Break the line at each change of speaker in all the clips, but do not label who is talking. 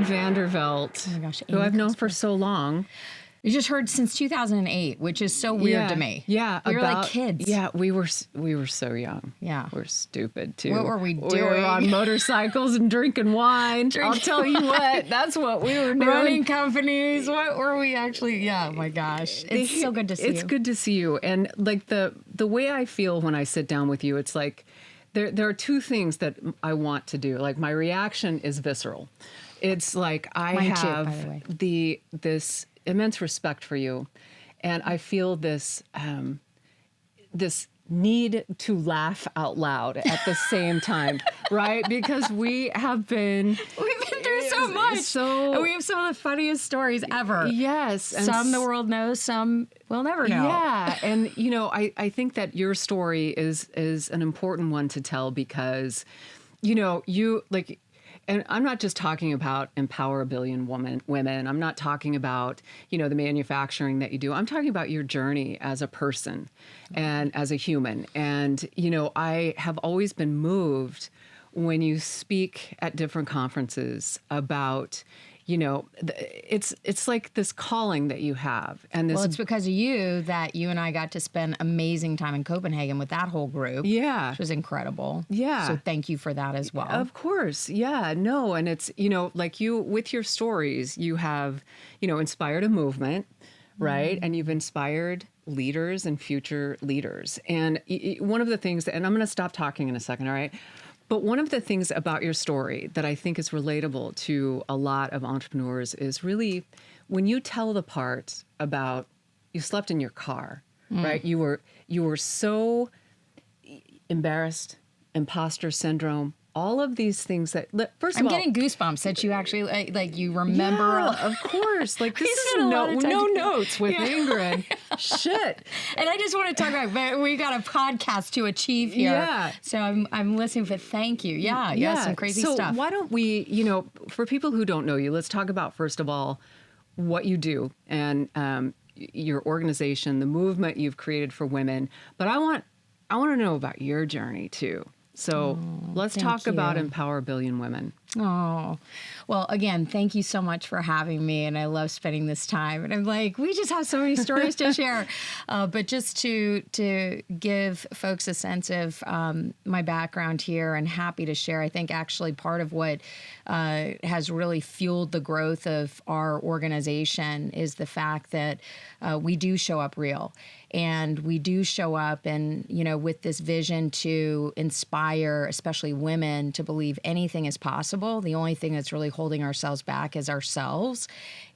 Ingrid Vanderveldt,
Oh my gosh,
who
Amy
I've known
comes
for so long.
You just heard since 2008, which is so weird to me.
Yeah,
we were like kids.
Yeah, we were so young.
Yeah.
We're stupid too.
What were we
We
doing?
were on motorcycles and drinking wine. I'll tell you what, that's what we were doing.
Running companies. What were we actually? Yeah, oh my gosh. It's so good to see you.
It's good to see you. And like the way I feel when I sit down with you, it's like there are two things that I want to do. Like my reaction is visceral. It's like I
Mine
have
too, by the way.
this immense respect for you, and I feel this this need to laugh out loud at the same time, right? Because we've been
through so much. And we have some of the funniest stories ever.
Yes. And
some the world knows, some we'll never know.
Yeah. And, you know, I think that your story is an important one to tell because, you know, you like, and I'm not just talking about empower a billion women. I'm not talking about, you know, the manufacturing that you do. I'm talking about your journey as a person and as a human. And, you know, I have always been moved when you speak at different conferences about, you know, it's like this calling that you have. And this,
well, it's because of you that you and I got to spend amazing time in Copenhagen with that whole group.
Yeah.
Which was incredible.
Yeah.
So thank you for that as well.
Of course. Yeah. No. And it's, you know, like you, with your stories, you have, you know, inspired a movement, right? And you've inspired leaders and future leaders. And one of the things that, and I'm going to stop talking in a second, all right? But one of the things about your story that I think is relatable to a lot of entrepreneurs is really when you tell the part about you slept in your car, right? You were so embarrassed, imposter syndrome, all of these things that, first of all,
I'm getting goosebumps that you actually like you remember.
Yeah, of course. Like this is
spent a lot of time
no
together.
notes with Ingrid. Shit.
And I just want to talk about, but we got a podcast to achieve here.
Yeah.
So I'm listening, but thank you. Yeah, some crazy stuff.
So why don't we, you know, for people who don't know you, let's talk about, first of all, what you do and your organization, the movement you've created for women. But I want to know about your journey too. So let's talk about Empower a Billion Women.
Oh, well, again, thank you so much for having me. And I love spending this time. And I'm like, we just have so many stories to share. But just to give folks a sense of my background here and happy to share, I think actually part of what has really fueled the growth of our organization is the fact that we do show up real. And we do show up and, you know, with this vision to inspire, especially women, to believe anything is possible. The only thing that's really holding ourselves back is ourselves.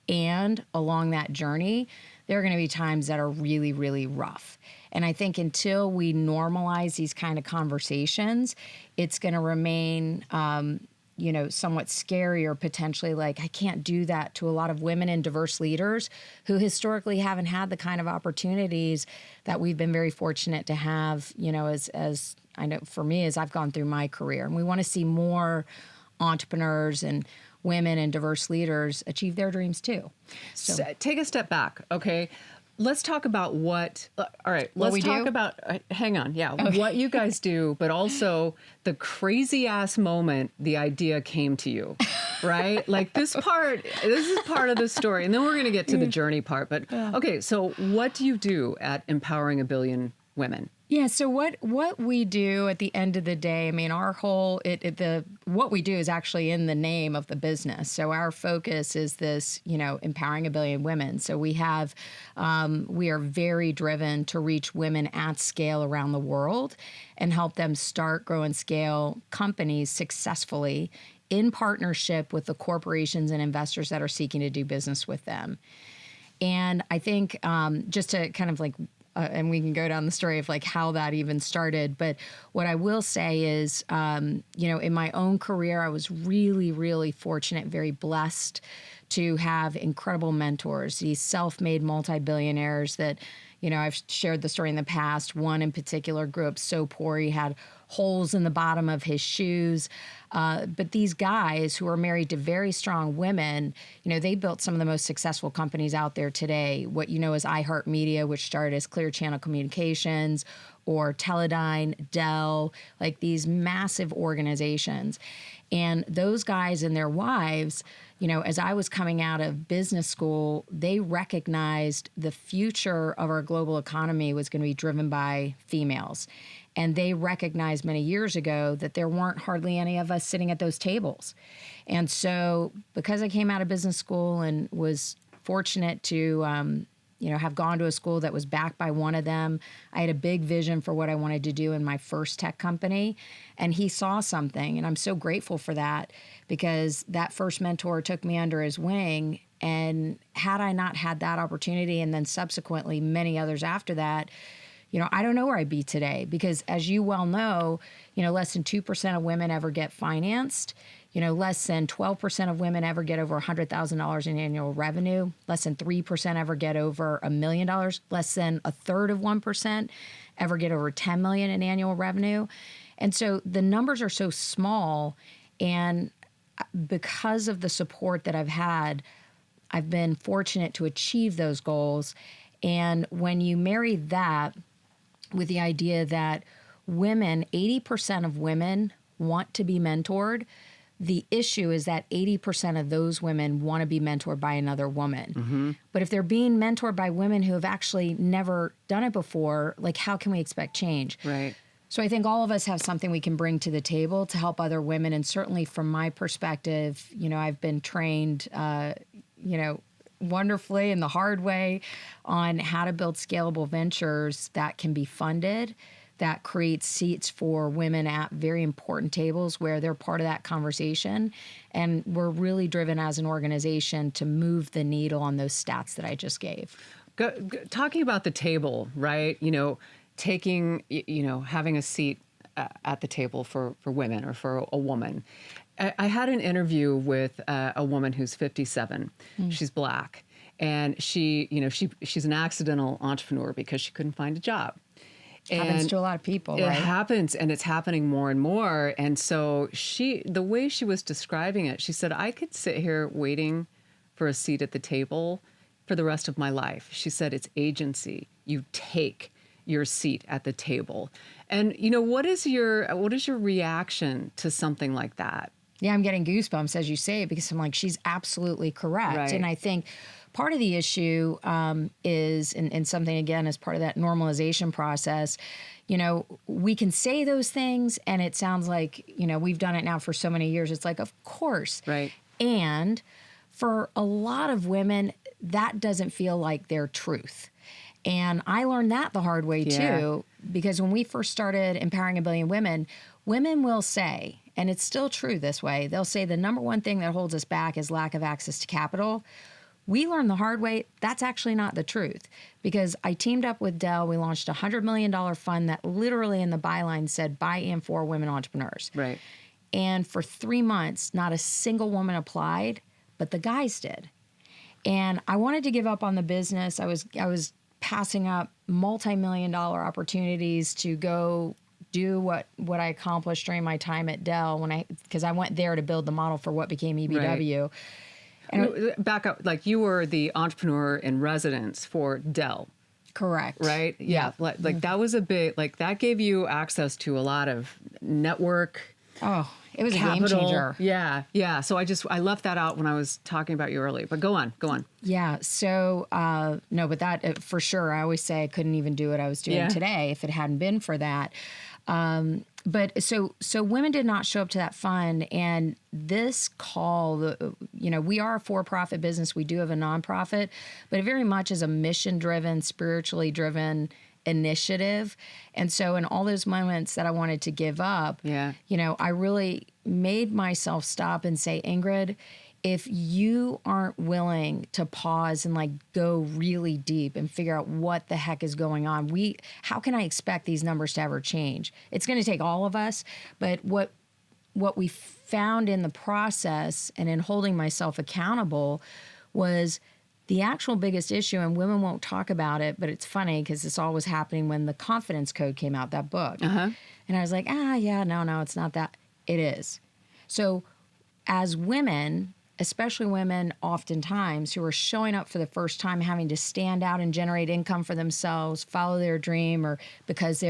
And along that journey, there are going to be times that are really, really rough. And I think until we normalize these kind of conversations, it's going to remain you know, somewhat scary or potentially like, I can't do that to a lot of women and diverse leaders who historically haven't had the kind of opportunities that we've been very fortunate to have, you know, as I know for me, as I've gone through my career. And we want to see more entrepreneurs and women and diverse leaders achieve their dreams too. So
take a step back, okay? Let's talk about what, all right, let's talk about, hang on, what you guys do, but also the crazy ass moment the idea came to you, right? Like this is part of the story. And then we're going to get to the journey part. But okay, so what do you do at Empowering a Billion Women?
Yeah. So what we do at the end of the day, I mean, our whole what we do is actually in the name of the business. So our focus is this, you know, empowering a billion women. So we have, we are very driven to reach women at scale around the world and help them start, grow, and scale companies successfully in partnership with the corporations and investors that are seeking to do business with them. And I think just to kind of like and we can go down the story of like how that even started. But what I will say is, you know, in my own career, I was really, really fortunate, very blessed to have incredible mentors, these self-made multi-billionaires that, you know, I've shared the story in the past. One in particular grew up so poor he had holes in the bottom of his shoes. But these guys who are married to very strong women, you know, they built some of the most successful companies out there today. What you know is iHeartMedia, which started as Clear Channel Communications, or Teledyne, Dell, like these massive organizations. And those guys and their wives, as I was coming out of business school, they recognized the future of our global economy was going to be driven by females. And they recognized many years ago that there weren't hardly any of us sitting at those tables. And so because I came out of business school and was fortunate to, have gone to a school that was backed by one of them, I had a big vision for what I wanted to do in my first tech company. And he saw something. And I'm so grateful for that, because that first mentor took me under his wing. And had I not had that opportunity, and then subsequently many others after that, I don't know where I'd be today, because as you well know, less than 2% of women ever get financed. Less than 12% of women ever get over $100,000 in annual revenue. Less than 3% ever get over $1 million. Less than a third of 1% ever get over $10 million in annual revenue. And so the numbers are so small. And because of the support that I've had, I've been fortunate to achieve those goals. And when you marry that with the idea that women, 80% of women want to be mentored, the issue is that 80% of those women want to be mentored by another woman. Mm-hmm. But if they're being mentored by women who have actually never done it before, like, how can we expect change?
Right.
So I think all of us have something we can bring to the table to help other women. And certainly from my perspective, I've been trained, wonderfully in the hard way on how to build scalable ventures that can be funded, that creates seats for women at very important tables where they're part of that conversation. And we're really driven as an organization to move the needle on those stats that I just gave.
Talking about the table, right? Taking, having a seat at the table for women or for a woman. I had an interview with a woman who's 57. She's Black. And she's an accidental entrepreneur because she couldn't find a job.
Happens to a lot of people, right?
It happens, and it's happening more and more. And so the way she was describing it, she said, I could sit here waiting for a seat at the table for the rest of my life. She said, it's agency. You take your seat at the table. And, what is your reaction to something like that?
Yeah, I'm getting goosebumps as you say it, because I'm like, she's absolutely correct.
Right.
And I think part of the issue is, and something, again, as part of that normalization process, we can say those things and it sounds like, we've done it now for so many years. It's like, of course.
Right.
And for a lot of women, that doesn't feel like their truth. And I learned that the hard way too, because when we first started Empowering a Billion Women, women will say, and it's still true this way, they'll say the number one thing that holds us back is lack of access to capital. We learned the hard way, that's actually not the truth, because I teamed up with Dell. We launched a $100 million fund that literally in the byline said by and for women entrepreneurs.
Right.
And for 3 months, not a single woman applied, but the guys did. And I wanted to give up on the business. I was passing up multi-million-dollar opportunities to go do what I accomplished during my time at Dell because I went there to build the model for what became EBW. Right.
And back up, like you were the entrepreneur in residence for Dell.
Correct.
Right? Yeah. Like that was a big, like that gave you access to a lot of network.
Oh, it was
capital.
A game changer.
Yeah. Yeah. So I left that out when I was talking about you earlier, but go on.
Yeah. So, no, but that for sure, I always say I couldn't even do what I was doing today if it hadn't been for that. But so women did not show up to that fund, and this call, we are a for-profit business. We do have a nonprofit, but it very much is a mission-driven, spiritually driven initiative. And so in all those moments that I wanted to give up, I really made myself stop and say, Ingrid, if you aren't willing to pause and like go really deep and figure out what the heck is going on, how can I expect these numbers to ever change? It's going to take all of us. But what we found in the process and in holding myself accountable was the actual biggest issue, and women won't talk about it, but it's funny because this all was happening when the Confidence Code came out, that book. Uh-huh. And I was like, no, it's not that. It is. So as women, especially women oftentimes who are showing up for the first time, having to stand out and generate income for themselves, follow their dream, or because they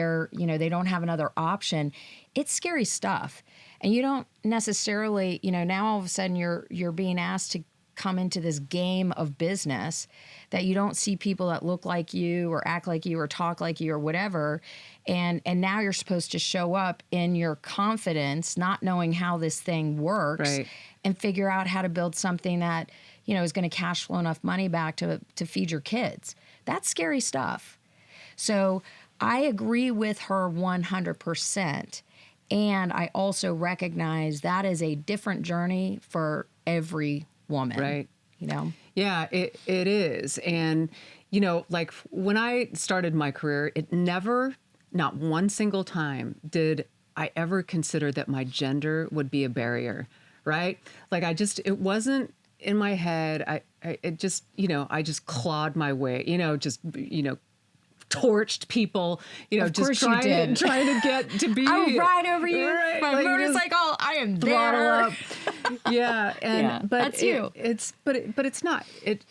don't have another option, it's scary stuff. And you don't necessarily, now all of a sudden you're being asked to come into this game of business that you don't see people that look like you or act like you or talk like you or whatever. And now you're supposed to show up in your confidence, not knowing how this thing works,
Right.
and figure out how to build something that, is going to cash flow enough money back to feed your kids. That's scary stuff. So I agree with her 100%. And I also recognize that is a different journey for every woman.
Right.
Yeah,
it is. And, like when I started my career, it never, not one single time did I ever consider that my gender would be a barrier, right? Like it wasn't in my head. It just, I just clawed my way, torched people, just trying to get to be.
I'll ride over you.
Right,
My
like
motorcycle. I am
throttle
there.
up. Yeah, and but
that's you.
But it's not.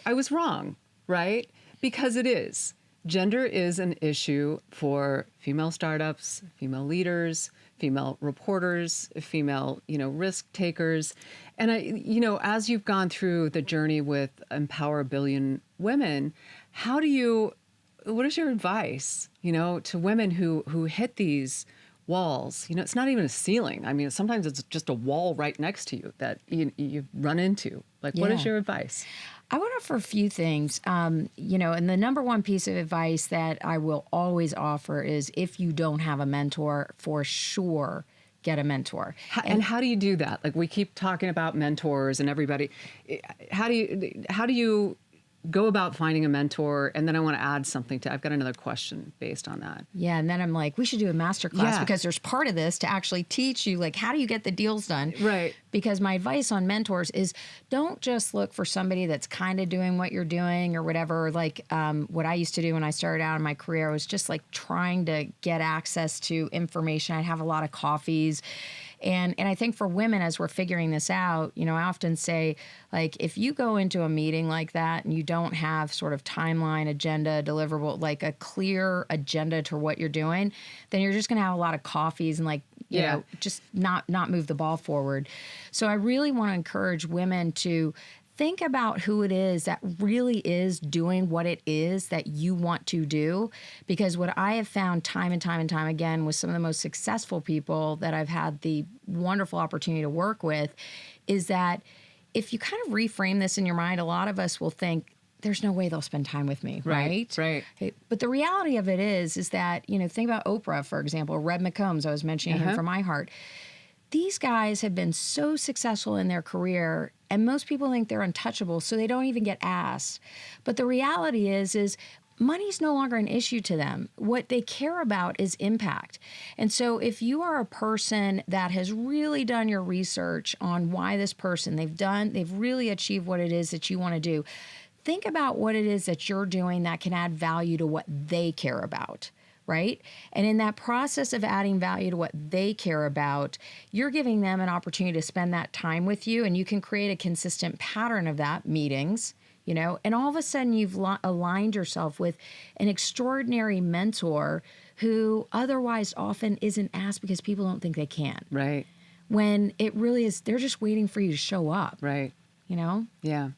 I was wrong, right? Because it is. Gender is an issue for female startups, female leaders, female reporters, female, risk takers. And as you've gone through the journey with Empower a Billion Women, what is your advice, to women who hit these walls? It's not even a ceiling. I mean, sometimes it's just a wall right next to you that you run into. Like, what is your advice?
I would offer a few things, and the number one piece of advice that I will always offer is if you don't have a mentor, for sure, get a mentor.
And how do you do that? Like, we keep talking about mentors and everybody. How do you go about finding a mentor? And then I want to add something I've got another question based on that.
Yeah. And then I'm like, we should do a master class because there's part of this to actually teach you, like, how do you get the deals done?
Right.
Because my advice on mentors is don't just look for somebody that's kind of doing what you're doing or whatever. Like what I used to do when I started out in my career was just like trying to get access to information. I'd have a lot of coffees. And I think for women, as we're figuring this out, I often say, like, if you go into a meeting like that and you don't have sort of timeline, agenda, deliverable, like a clear agenda to what you're doing, then you're just going to have a lot of coffees and you know, just not move the ball forward. So I really want to encourage women to think about who it is that really is doing what it is that you want to do. Because what I have found time and time again with some of the most successful people that I've had the wonderful opportunity to work with is that if you kind of reframe this in your mind, a lot of us will think, there's no way they'll spend time with me, right?
Right.
Okay. But the reality of it is that, think about Oprah, for example, Red McCombs, I was mentioning him from iHeart. These guys have been so successful in their career, and most people think they're untouchable, so they don't even get asked. But the reality is money's no longer an issue to them. What they care about is impact. And so if you are a person that has really done your research on why this person, they've really achieved what it is that you want to do, think about what it is that you're doing that can add value to what they care about. Right? And in that process of adding value to what they care about, you're giving them an opportunity to spend that time with you, and you can create a consistent pattern of that, meetings, and all of a sudden you've aligned yourself with an extraordinary mentor who otherwise often isn't asked because people don't think they can.
Right.
When it really is, they're just waiting for you to show up.
Right.
Yeah.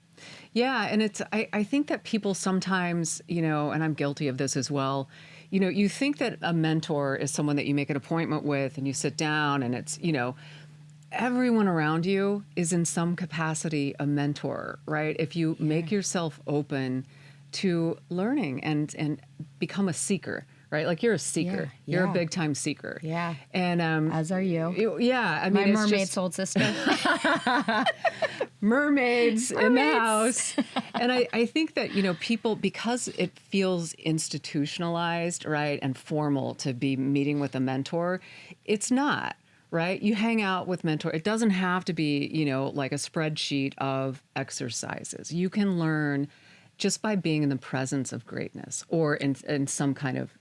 Yeah. And I think that people sometimes, and I'm guilty of this as well, you think that a mentor is someone that you make an appointment with and you sit down and it's, everyone around you is in some capacity a mentor, right? If you make yourself open to learning and become a seeker, right? Like you're a seeker.
Yeah.
You're a big time seeker.
Yeah.
And
as are you.
Yeah. I
My
mean,
mermaid soul sister.
Mermaids in the house. And I think that, people, because it feels institutionalized, right, and formal to be meeting with a mentor, it's not, right? You hang out with mentor. It doesn't have to be, like a spreadsheet of exercises. You can learn just by being in the presence of greatness or in some kind of,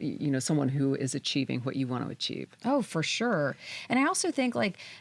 someone who is achieving what you want to achieve.
Oh, for sure. And I also think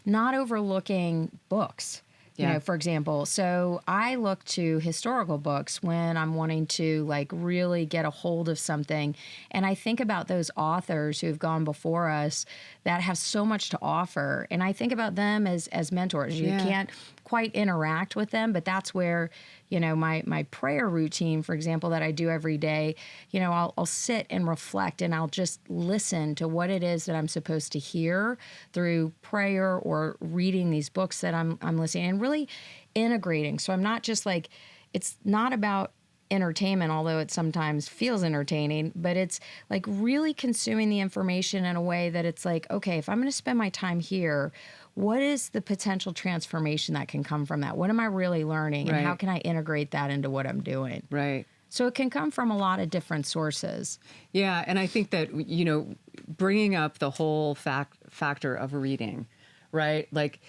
not overlooking books. You
Yeah.
know, for example, so I look to historical books when I'm wanting to like really get a hold of something. And I think about those authors who've gone before us that have so much to offer. And I think about them as mentors. You
Yeah.
can't quite interact with them, but that's where, you know, my prayer routine, for example, that I do every day, you know, I'll sit and reflect and I'll just listen to what it is that I'm supposed to hear through prayer or reading these books that I'm listening and really integrating. So I'm not just like, it's not about entertainment, although it sometimes feels entertaining, but it's like really consuming the information in a way that it's like, okay, if I'm going to spend my time here, what is the potential transformation that can come from that? What am I really learning? And how
Right.
can I integrate that into what I'm doing?
Right.
So it can come from a lot of different sources.
Yeah, and I think that, you know, bringing up the whole factor of reading, right? Like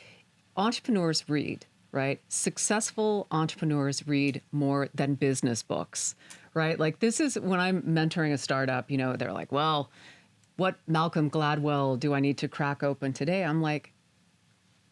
entrepreneurs read, right? Successful entrepreneurs read more than business books, right? Like this is when I'm mentoring a startup, you know, they're like, well, what Malcolm Gladwell do I need to crack open today? I'm like,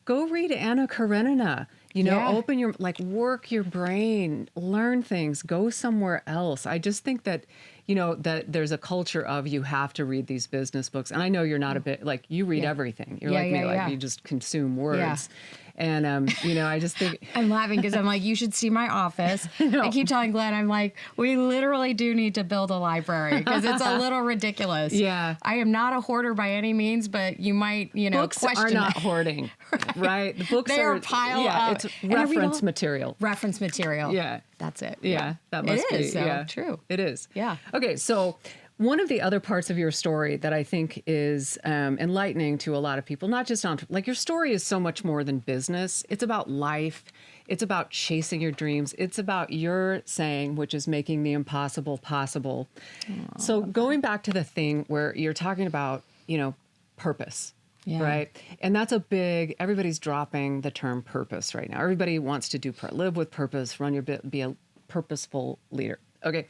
go read Anna Karenina. You know,
Yeah.
open your, like, work your brain, learn things, go somewhere else. I just think that, you know, that there's a culture of you have to read these business books. And I know you're not a bit like you read
Yeah.
everything. You're
Yeah,
like me,
yeah,
like
yeah.
you just consume words. And, you know, I just think,
I'm laughing because I'm like, you should see my office. I keep telling Glenn, I'm like, we literally do need to build a library because it's a little ridiculous.
Yeah.
I am not a hoarder by any means, but you might, you know,
books
question
are not
it.
hoarding, right? The books
They
are
are piled
yeah,
up.
it's
And I read
reference
all-
material.
Reference material.
Yeah.
That's it.
Yeah, that must
It
be.
is, though.
Yeah,
True.
It is.
Yeah.
Okay, so one of the other parts of your story that I think is enlightening to a lot of people, not just like your story is so much more than business. It's about life. It's about chasing your dreams. It's about your saying, which is making the impossible possible. So going back to the thing where you're talking about, you know, purpose.
Yeah.
Right. And that's a big, everybody's dropping the term purpose right now. Everybody wants to do, live with purpose, run your bit, be a purposeful leader. Okay.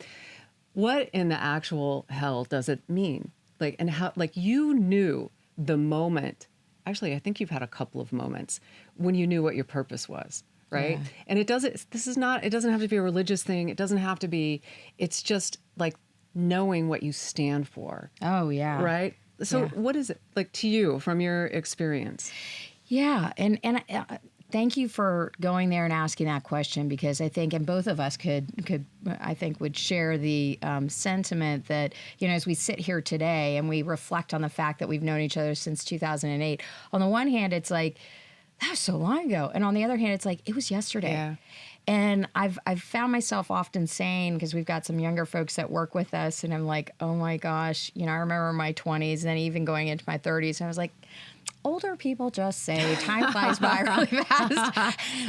What in the actual hell does it mean? Like, and how, like you knew the moment, actually, I think you've had a couple of moments when you knew what your purpose was. Right.
Yeah.
And it doesn't, this is not, it doesn't have to be a religious thing. It doesn't have to be, it's just like knowing what you stand for.
Oh, yeah.
Right. So
Yeah.
what is it like to you from your experience?
Yeah, and thank you for going there and asking that question because I think, and both of us could I think would share the sentiment that, you know, as we sit here today and we reflect on the fact that we've known each other since 2008. On the one hand, it's like that was so long ago, and on the other hand, it's like it was yesterday.
Yeah.
And I've found myself often saying, because we've got some younger folks that work with us, and I'm like, oh my gosh, you know, I remember my 20s and then even going into my 30s, and I was like, older people just say time flies by really fast.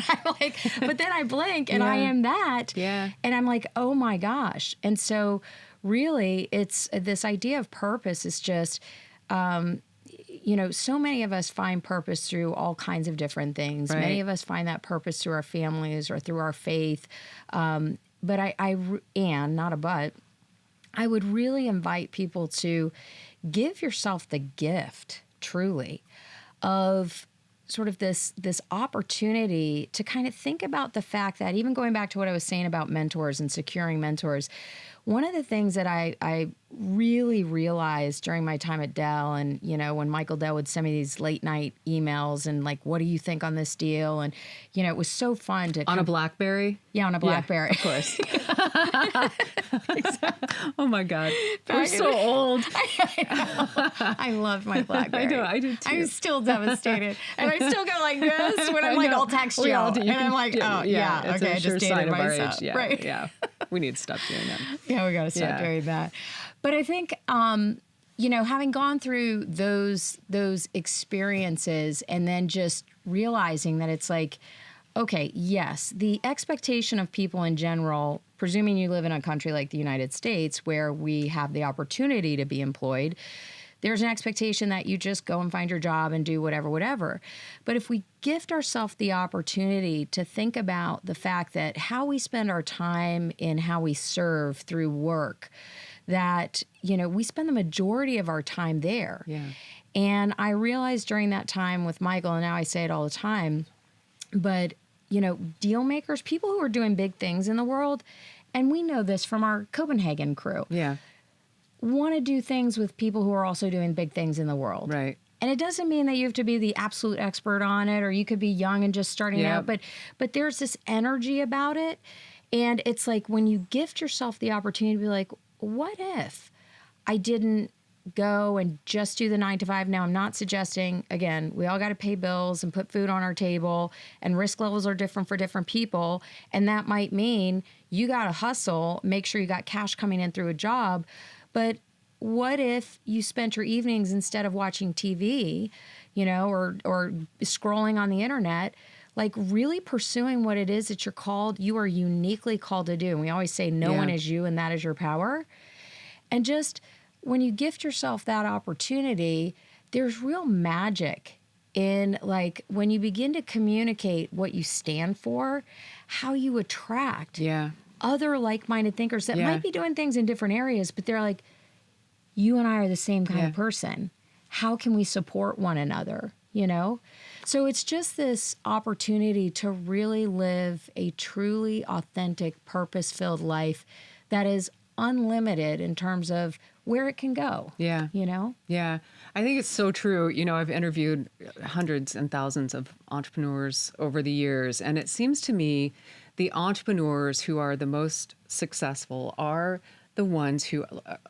I'm like, but then I blink and I
Yeah.
am that.
Yeah.
And I'm like, oh my gosh. And so really it's this idea of purpose is just, you know, so many of us find purpose through all kinds of different things.
Right.
Many of us find that purpose through our families or through our faith. But and not a but, I would really invite people to give yourself the gift, truly, of sort of this opportunity to kind of think about the fact that even going back to what I was saying about mentors and securing mentors, one of the things that I really realized during my time at Dell, and, you know, when Michael Dell would send me these late night emails and like, what do you think on this deal? And, you know, it was so fun to
On a BlackBerry?
Yeah, on a BlackBerry.
Of course. Oh my God. We're
Back
so
in-
old.
I loved my BlackBerry.
I do too.
I'm still devastated. And I still go like this when I'm
I
like,
know.
I'll text
We
you.
all do.
And I'm like, oh, yeah,
it's
okay,
a
I
sure
just
sign
dated
of our
myself.
age. Yeah,
Right.
yeah. We need to stop doing that.
Yeah, we got to start
Yeah.
doing that. But I think, you know, having gone through those experiences and then just realizing that it's like, okay, yes, the expectation of people in general, presuming you live in a country like the United States where we have the opportunity to be employed, there's an expectation that you just go and find your job and do whatever. But if we gift ourselves the opportunity to think about the fact that how we spend our time and how we serve through work, that, you know, we spend the majority of our time there.
Yeah.
And I realized during that time with Michael, and now I say it all the time, but deal makers, people who are doing big things in the world, and we know this from our Copenhagen crew, want to do things with people who are also doing big things in the world.
Right.
And it doesn't mean that you have to be the absolute expert on it, or you could be young and just starting out, but there's this energy about it. And it's like when you gift yourself the opportunity to be like, what if I didn't go and just do the 9 to 5? Now, I'm not suggesting, again, we all got to pay bills and put food on our table, and risk levels are different for different people. And that might mean you got to hustle, make sure you got cash coming in through a job. But what if you spent your evenings, instead of watching TV, or scrolling on the internet, like really pursuing what it is that you are uniquely called to do. And we always say no one is you, and that is your power. And just when you gift yourself that opportunity, there's real magic in like when you begin to communicate what you stand for, how you attract other like-minded thinkers that might be doing things in different areas, but they're like, you and I are the same kind of person. How can we support one another? So it's just this opportunity to really live a truly authentic, purpose-filled life that is unlimited in terms of where it can go.
Yeah. Yeah. I think it's so true. I've interviewed hundreds and thousands of entrepreneurs over the years, and it seems to me the entrepreneurs who are the most successful are the ones who,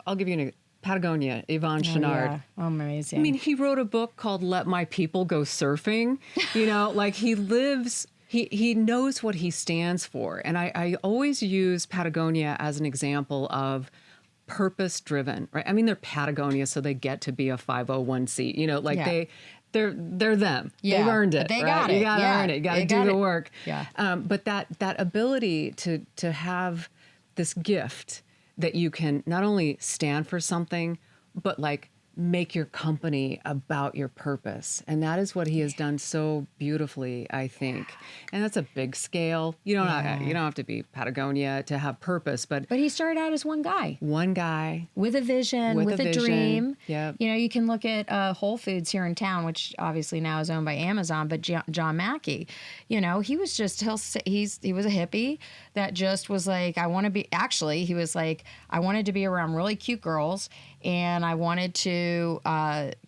I'll give you an Patagonia, Yvon Chouinard.
Oh, amazing.
I mean, he wrote a book called Let My People Go Surfing. Like he lives, he knows what he stands for. And I always use Patagonia as an example of purpose-driven, right? I mean, they're Patagonia, so they get to be a 501c. They're them.
Yeah.
They've earned it.
They
right?
got it.
You got to earn it. You got to do the work.
Yeah.
But that ability to have this gift that you can not only stand for something, but like make your company about your purpose. And that is what he has done so beautifully, I think. And that's a big scale. You don't have to be Patagonia to have purpose, but
he started out as one guy with a vision, with a dream.
Yep.
You can look at Whole Foods here in town, which obviously now is owned by Amazon, but John Mackey, he was just, he was a hippie that just was like, he was like, I wanted to be around really cute girls, and I wanted to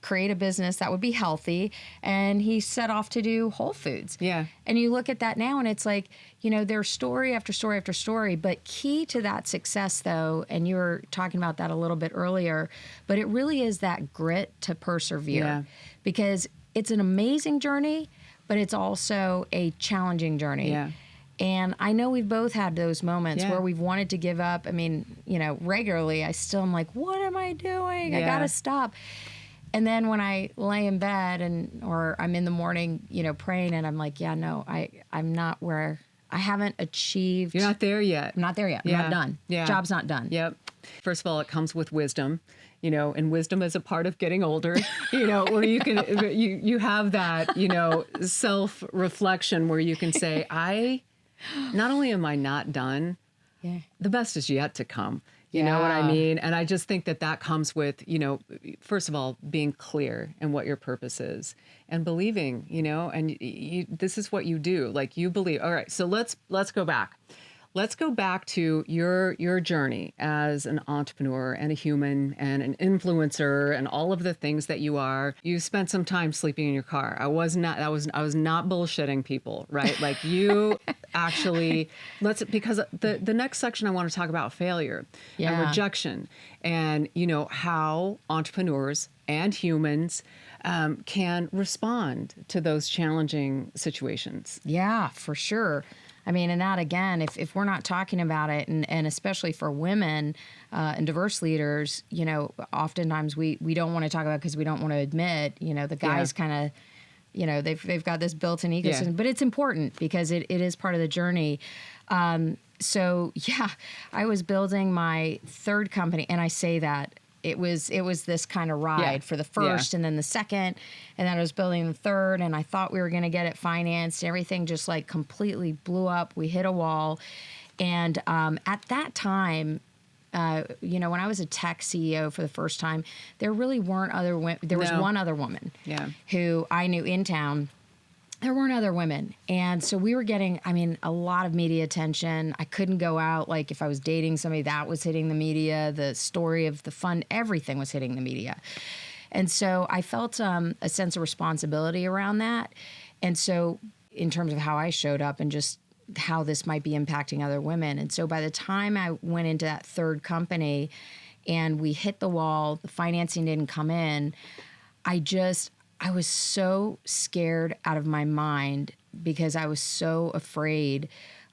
create a business that would be healthy. And he set off to do Whole Foods.
Yeah.
And you look at that now, and it's like, there's story after story after story. But key to that success, though, and you were talking about that a little bit earlier, but it really is that grit to persevere.
Yeah.
Because it's an amazing journey, but it's also a challenging journey.
Yeah.
And I know we've both had those moments where we've wanted to give up. I mean, regularly I still am like, what am I doing? I got to stop. And then when I lay in bed or I'm in the morning, praying, and I'm like, I'm not where I haven't achieved.
You're not there yet.
I'm not there yet. I'm not done.
Yeah.
Job's not done.
Yep. First of all, it comes with wisdom. And wisdom is a part of getting older, where you can, you have that, self-reflection where you can say, not only am I not done, the best is yet to come. You know what I mean? And I just think that comes with, first of all, being clear in what your purpose is and believing, and this is what you do. Like you believe. All right. So let's go back. Let's go back to your journey as an entrepreneur and a human and an influencer and all of the things that you are. You spent some time sleeping in your car. I was not bullshitting people, right? Like you actually because the next section I want to talk about failure and rejection and how entrepreneurs and humans can respond to those challenging situations.
Yeah, for sure. I mean, and that again, if we're not talking about it, and especially for women and diverse leaders, oftentimes we don't want to talk about it because we don't want to admit, the guys kind of, they've got this built-in ecosystem, but it's important because it is part of the journey. So I was building my third company, and I say that. It was this kind of ride for the first and then the second, and then I was building the third, and I thought we were going to get it financed. Everything just like completely blew up. We hit a wall. And at that time, when I was a tech CEO for the first time, there really weren't other women. There was one other woman who I knew in town there weren't other women. And so we were getting, a lot of media attention. I couldn't go out. Like if I was dating somebody, that was hitting the media. The story of the fun, everything was hitting the media. And so I felt a sense of responsibility around that. And so in terms of how I showed up and just how this might be impacting other women. And so by the time I went into that third company and we hit the wall, the financing didn't come in, I was so scared out of my mind because I was so afraid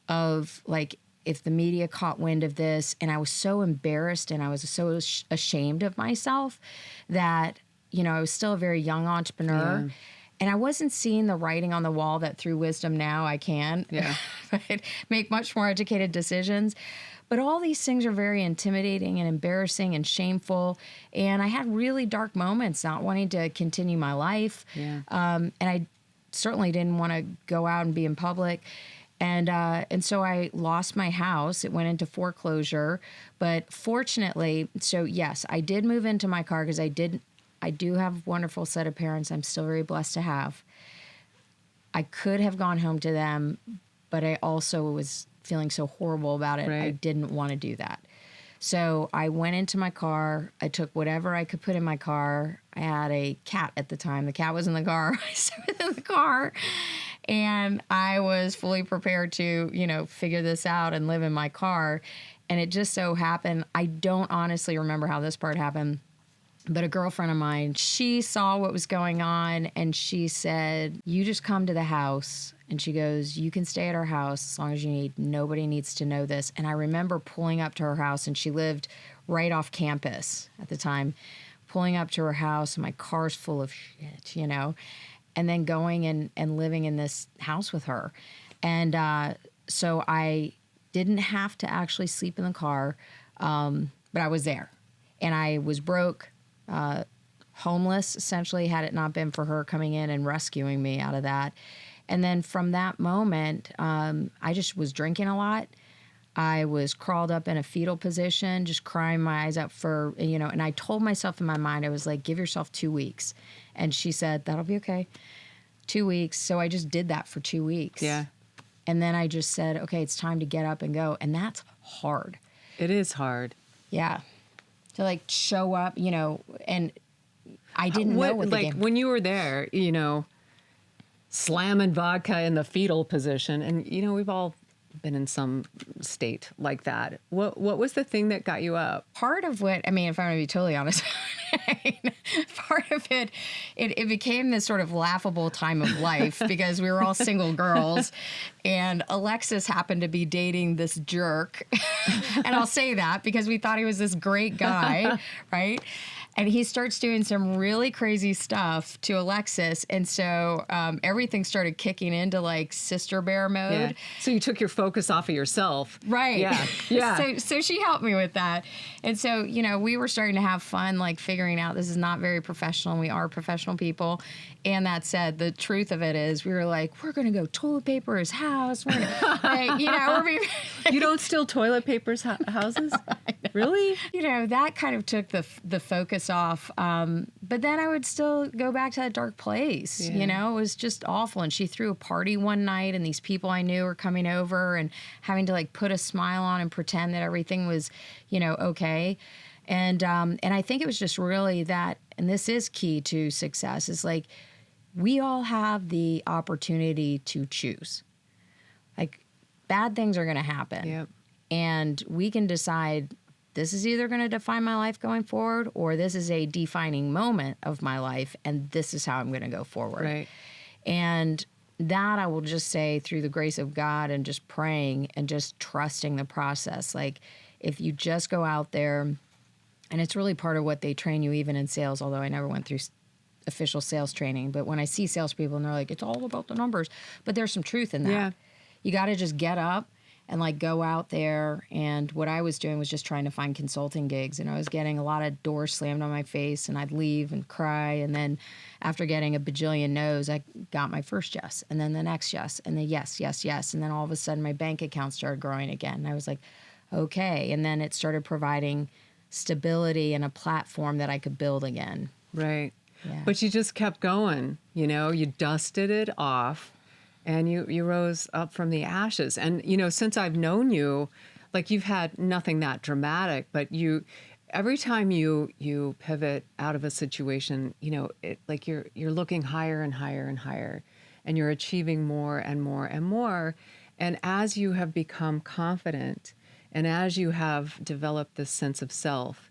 of like if the media caught wind of this, and I was so embarrassed and I was so ashamed of myself that, I was still a very young entrepreneur. Yeah. And I wasn't seeing the writing on the wall that through wisdom now I can but make much more educated decisions. But all these things are very intimidating and embarrassing and shameful. And I had really dark moments not wanting to continue my life. Yeah. And I certainly didn't want to go out and be in public. And so I lost my house. It went into foreclosure. But fortunately, so yes, I did move into my car because I do have a wonderful set of parents I'm still very blessed to have. I could have gone home to them, but I also was feeling so horrible about it. Right. I didn't want to do that. So I went into my car. I took whatever I could put in my car. I had a cat at the time. The cat was in the car. I sat in the car. And I was fully prepared to, figure this out and live in my car. And it just so happened, I don't honestly remember how this part happened, but a girlfriend of mine, she saw what was going on and she said, you just come to the house. And she goes, you can stay at our house as long as you need. Nobody needs to know this. And I remember pulling up to her house, and she lived right off campus at the time, pulling up to her house, and my car's full of shit, and then going and living in this house with her. And so I didn't have to actually sleep in the car, but I was there. And I was broke, homeless, essentially, had it not been for her coming in and rescuing me out of that. And then from that moment, I just was drinking a lot. I was crawled up in a fetal position, just crying my eyes out for, and I told myself in my mind, I was like, give yourself 2 weeks. And she said, that'll be okay. 2 weeks. So I just did that for 2 weeks. Yeah. And then I just said, okay, it's time to get up and go. And that's hard.
It is hard.
Yeah. To like show up, and I didn't know what the game.
When you were there, slamming vodka in the fetal position. And, we've all been in some state like that. What was the thing that got you up?
Part of what, if I'm going to be totally honest, part of it became this sort of laughable time of life because we were all single girls and Alexis happened to be dating this jerk. And I'll say that because we thought he was this great guy, right? And he starts doing some really crazy stuff to Alexis. And so everything started kicking into like sister bear mode.
Yeah. So you took your focus off of yourself.
Right.
Yeah. Yeah.
So she helped me with that. And so, we were starting to have fun, like figuring out this is not very professional. And we are professional people. And that said, the truth of it is we were like, we're going to go toilet paper his house. We're gonna,
you don't steal toilet paper's houses? Really?
That kind of took the focus off. But then I would still go back to that dark place. Yeah. It was just awful. And she threw a party one night and these people I knew were coming over and having to like put a smile on and pretend that everything was, okay. And I think it was just really that, and this is key to success, is like we all have the opportunity to choose. Like bad things are going to happen. Yep. And we can decide this is either going to define my life going forward or this is a defining moment of my life and this is how I'm going to go forward. Right. And that I will just say through the grace of God and just praying and just trusting the process. Like if you just go out there, and it's really part of what they train you even in sales, although I never went through official sales training. But when I see salespeople and they're like, it's all about the numbers. But there's some truth in that. Yeah. You got to just get up and like go out there. And what I was doing was just trying to find consulting gigs. And I was getting a lot of doors slammed on my face and I'd leave and cry. And then after getting a bajillion no's, I got my first yes. And then the next yes. And then yes, yes, yes. And then all of a sudden my bank account started growing again. And I was like, okay. And then it started providing stability and a platform that I could build again.
Right. Yeah. But you just kept going, you dusted it off. and you rose up from the ashes. And, since I've known you, like you've had nothing that dramatic, but every time you pivot out of a situation, like you're looking higher and higher and higher, and you're achieving more and more and more. And as you have become confident, and as you have developed this sense of self,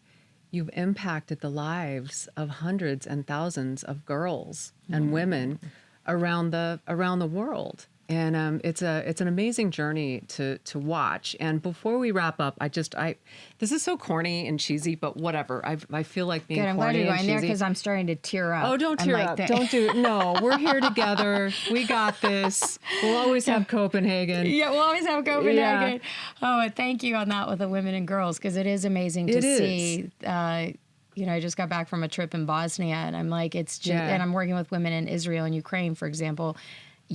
you've impacted the lives of hundreds and thousands of girls and women around the world. And it's an amazing journey to watch. And before we wrap up, this is so corny and cheesy, but whatever. I feel like being
Good, I'm glad
corny
you're
and
going there
cheesy.
because I'm starting to tear up.
Oh, don't tear up. Don't do it. No, we're here together. We got this. We'll always have Copenhagen.
Yeah, we'll always have Copenhagen.
Yeah.
Oh, and thank you on that with the women and girls, because it is amazing to see. I just got back from a trip in Bosnia, and I'm like, and I'm working with women in Israel and Ukraine, for example,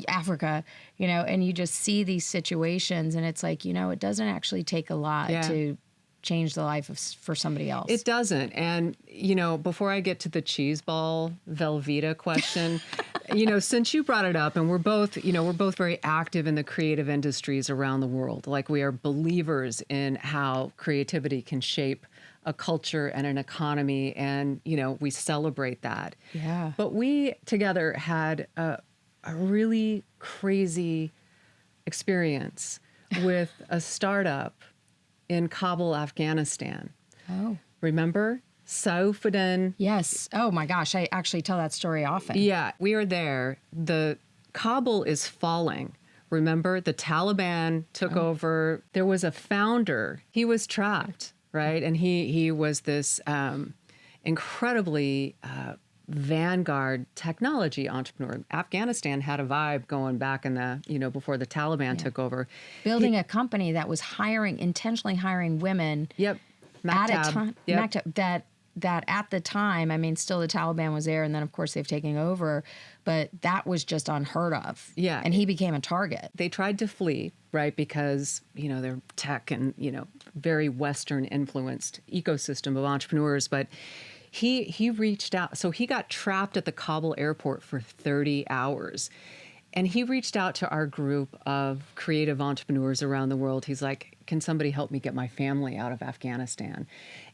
Africa, and you just see these situations, and it's like, it doesn't actually take a lot to change the life for somebody else.
It doesn't. And, before I get to the cheese ball Velveeta question, since you brought it up, and we're both very active in the creative industries around the world. Like, we are believers in how creativity can shape a culture and an economy, and, we celebrate that.
Yeah.
But we together had a really crazy experience with a startup in Kabul, Afghanistan.
Oh.
Remember? Saufeddin.
Yes. Oh my gosh. I actually tell that story often.
Yeah, we are there. The Kabul is falling. Remember? The Taliban took over. There was a founder. He was trapped, right? And he was this incredibly vanguard technology entrepreneur. Afghanistan had a vibe going back in the, before the Taliban took over.
Building a company that was intentionally hiring women.
Yep.
At a time,
Yep.
that at the time, still the Taliban was there, and then of course they've taken over, but that was just unheard of.
Yeah.
And he became a target.
They tried to flee, right? Because, they're tech and, very Western influenced ecosystem of entrepreneurs, but he reached out. So he got trapped at the Kabul airport for 30 hours. And he reached out to our group of creative entrepreneurs around the world. He's like, can somebody help me get my family out of Afghanistan?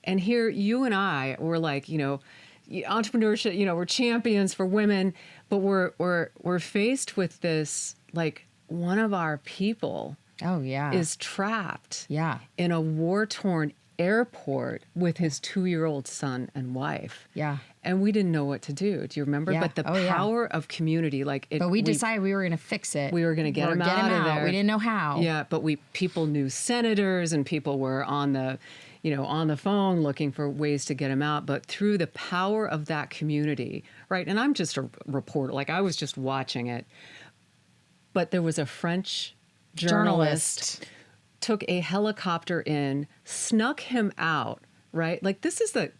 And here you and I were like, entrepreneurship, we're champions for women, but we're faced with this, like, one of our people is trapped in a war-torn airport with his 2-year-old son and wife.
Yeah.
And we didn't know what to do. Do you remember?
Yeah.
But the power of community,
But we decided we were going to fix it.
We were going to get him out of there.
We didn't know how.
Yeah, but people knew senators, and people were on the phone looking for ways to get him out. But through the power of that community, right? And I'm just a reporter. Like, I was just watching it. But there was a French journalist took a helicopter in, snuck him out, right? Like, this is a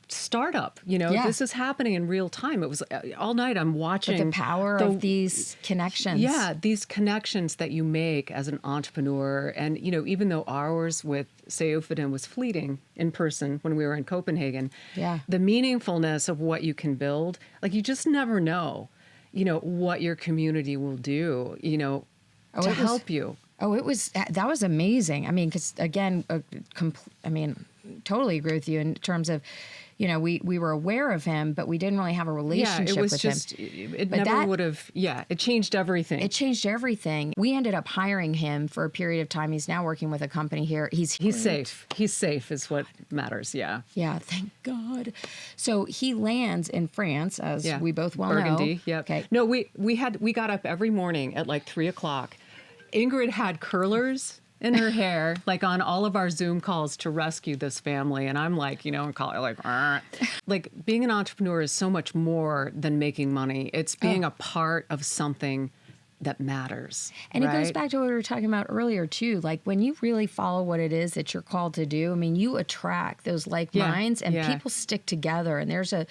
startup, this is happening in real time. It was all night I'm watching.
But the power of these connections.
Yeah, these connections that you make as an entrepreneur. And, even though ours with Saufeddin was fleeting in person when we were in Copenhagen, the meaningfulness of what you can build, like, you just never know, what your community will do, to help you.
Oh, that was amazing. Because again, totally agree with you in terms of, we were aware of him, but we didn't really have a relationship with him.
It changed everything.
It changed everything. We ended up hiring him for a period of time. He's now working with a company here. He's
safe. He's safe is what matters. Yeah.
Yeah. Thank God. So he lands in France, as we both well
Burgundy,
know.
Yeah.
Okay.
No, we got up every morning at like 3:00. Ingrid had curlers in her hair, like on all of our Zoom calls to rescue this family. And I'm like, like being an entrepreneur is so much more than making money. It's being a part of something that matters.
And it goes back to what we were talking about earlier too. Like, when you really follow what it is that you're called to do, you attract those like minds, and people stick together, and there's a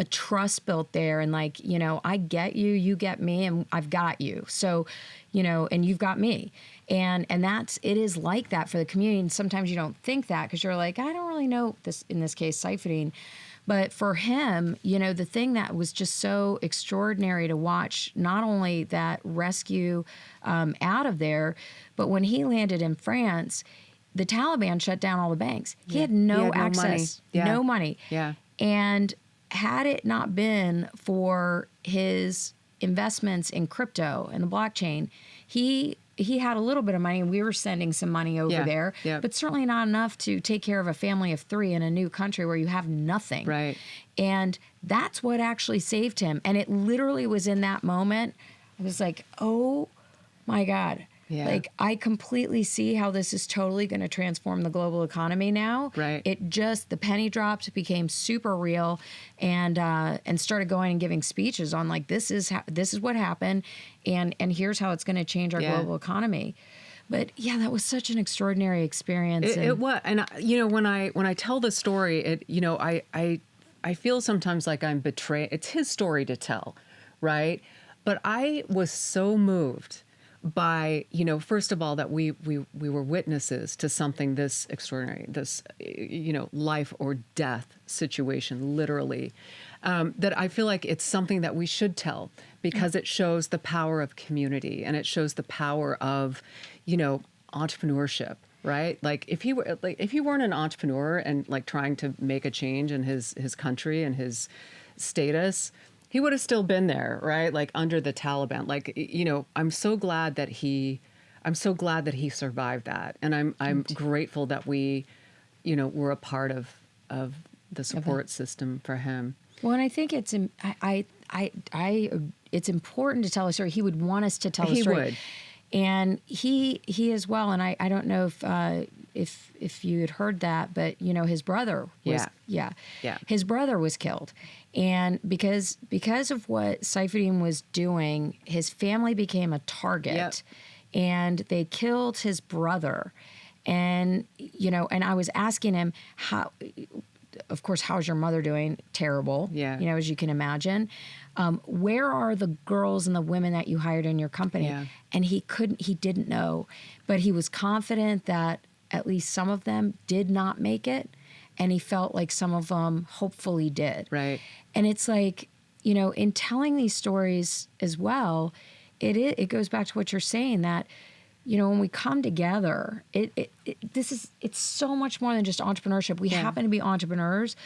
trust built there. And like, I get you, you get me, and I've got you. So, and you've got me. And it is like that for the community. And sometimes you don't think that because you're like, I don't really know this, in this case, siphoning. But for him, the thing that was just so extraordinary to watch, not only that rescue out of there, but when he landed in France, the Taliban shut down all the banks. He had no access, no money.
Yeah.
And had it not been for his investments in crypto and the blockchain, he had a little bit of money, and we were sending some money over there, but certainly not enough to take care of a family of 3 in a new country where you have nothing.
Right.
And that's what actually saved him. And it literally was in that moment, I was like, oh my God.
Yeah.
Like, I completely see how this is totally going to transform the global economy now.
Right.
The penny dropped, became super real, and started going and giving speeches on like, this is what happened, and here's how it's going to change our global economy. But yeah, that was such an extraordinary experience.
It was, and when I tell the story, I feel sometimes like I'm betrayed. It's his story to tell, right? But I was so moved by, first of all, that we were witnesses to something this extraordinary, this, life or death situation, literally, that I feel like it's something that we should tell because it shows the power of community, and it shows the power of, entrepreneurship, right? Like if he weren't an entrepreneur and like trying to make a change in his country and his status, he would have still been there, right? Like under the Taliban. Like, I'm so glad that he survived that. And I'm grateful that we, were a part of the support system for him.
Well, and I think it's it's important to tell a story. He would want us to tell a story.
He would.
And he as well. And I don't know if you had heard that, but his brother was his brother was killed. And because of what Saifuddin was doing, his family became a target, and they killed his brother. And and I was asking him how. Of course, how's your mother doing? Terrible.
Yeah.
As you can imagine. Where are the girls and the women that you hired in your company?
Yeah.
And he didn't know, but he was confident that at least some of them did not make it. And he felt like some of them hopefully did.
Right. And
it's like, in telling these stories as well, it goes back to what you're saying, that, when we come together, it's so much more than just entrepreneurship. We happen to be entrepreneurs,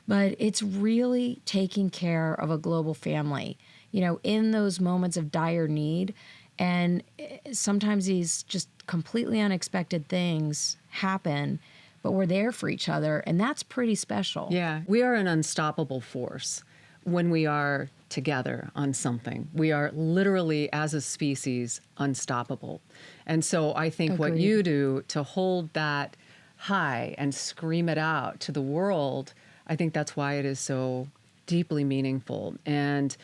but it's really taking care of a global family, in those moments of dire need. And sometimes these just completely unexpected things happen, but we're there for each other, and that's pretty special.
Yeah, we are an unstoppable force when we are together on something. We are literally, as a species, unstoppable. And so I think what you do to hold that high and scream it out to the world, I think that's why it is so deeply meaningful. And,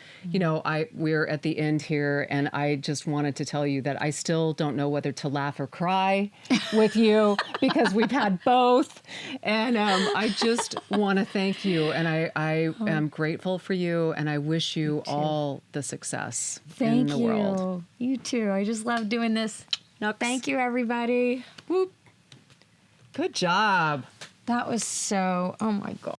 we're at the end here, and I just wanted to tell you that I still don't know whether to laugh or cry with you because we've had both. And I just want to thank you. And I am grateful for you, and I wish you all the success in the world.
You too. I just love doing this.
Nux.
Thank you, everybody.
Whoop. Good job.
That was so, oh my God.